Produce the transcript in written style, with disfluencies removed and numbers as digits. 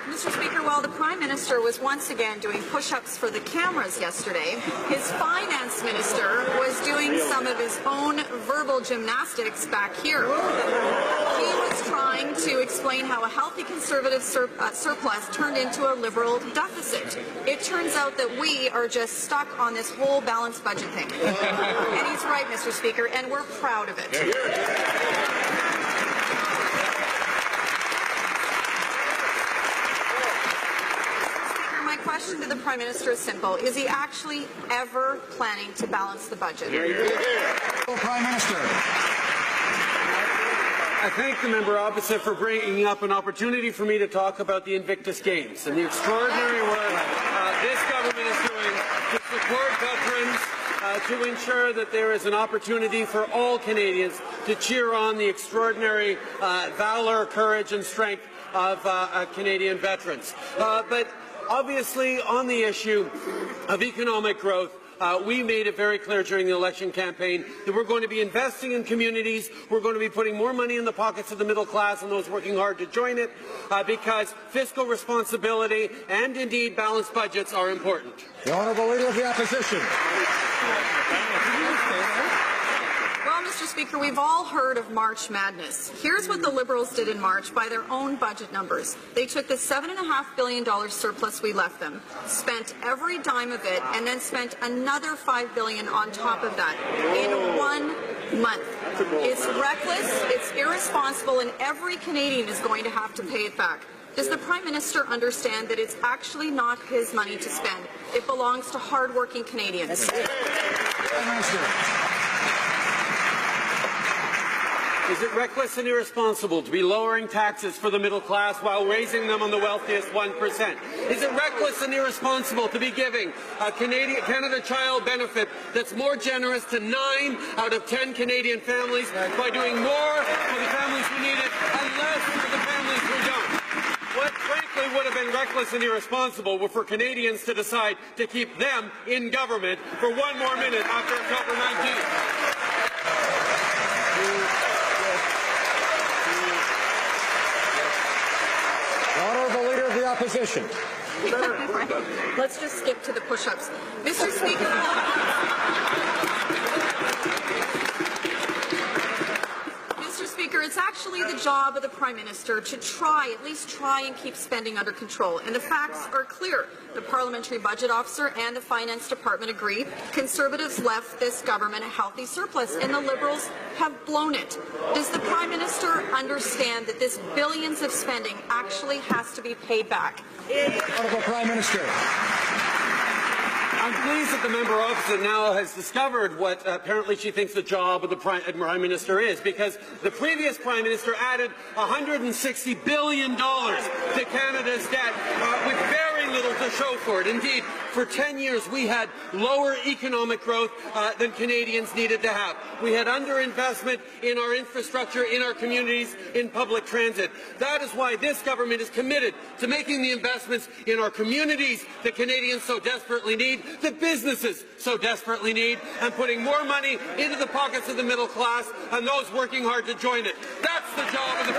Mr. Speaker, while the Prime Minister was once again doing push-ups for the cameras yesterday, his Finance Minister was doing some of his own verbal gymnastics back here. He was trying to explain how a healthy Conservative surplus turned into a Liberal deficit. It turns out that we are just stuck on this whole balanced budget thing. And he's right, Mr. Speaker, and we're proud of it. My question to the Prime Minister is simple. Is he actually ever planning to balance the budget? Prime Minister. I thank the member opposite for bringing up an opportunity for me to talk about the Invictus Games and the extraordinary work this government is doing to support veterans, to ensure that there is an opportunity for all Canadians to cheer on the extraordinary valor, courage and strength of Canadian veterans. But obviously, on the issue of economic growth, we made it very clear during the election campaign that we're going to be investing in communities, we're going to be putting more money in the pockets of the middle class and those working hard to join it, because fiscal responsibility and indeed balanced budgets are important. The Honourable Leader of the Opposition. Well, Mr. Speaker, we've all heard of March Madness. Here's what the Liberals did in March by their own budget numbers. They took the $7.5 billion surplus we left them, spent every dime of it, and then spent another $5 billion on top of that in 1 month. It's reckless, it's irresponsible, and every Canadian is going to have to pay it back. Does the Prime Minister understand that it's actually not his money to spend? It belongs to hard-working Canadians. Prime Minister. Is it reckless and irresponsible to be lowering taxes for the middle class while raising them on the wealthiest 1%? Is it reckless and irresponsible to be giving a Canada Child benefit that's more generous to 9 out of 10 Canadian families by doing more for the families who need it and less for the families who don't? What frankly would have been reckless and irresponsible were for Canadians to decide to keep them in government for 1 more minute after October 19th. Honourable Leader of the Opposition. Right. Let's just skip to the push-ups. Mr. Speaker, it's actually the job of the Prime Minister to at least try and keep spending under control. And the facts are clear. The Parliamentary Budget Officer and the Finance Department agree. Conservatives left this government a healthy surplus, and the Liberals have blown it. Does the Prime Minister understand that this billions of spending actually has to be paid back? Honourable Prime Minister. I'm pleased that the member opposite now has discovered what apparently she thinks the job of the Prime Minister is, because the previous Prime Minister added $160 billion to Canada's debt with very little to show for it. Indeed, for 10 years we had lower economic growth than Canadians needed to have. We had underinvestment in our infrastructure, in our communities, in public transit. That is why this government is committed to making the investments in our communities that Canadians so desperately need, that businesses so desperately need, and putting more money into the pockets of the middle class and those working hard to join it. That's the job of the...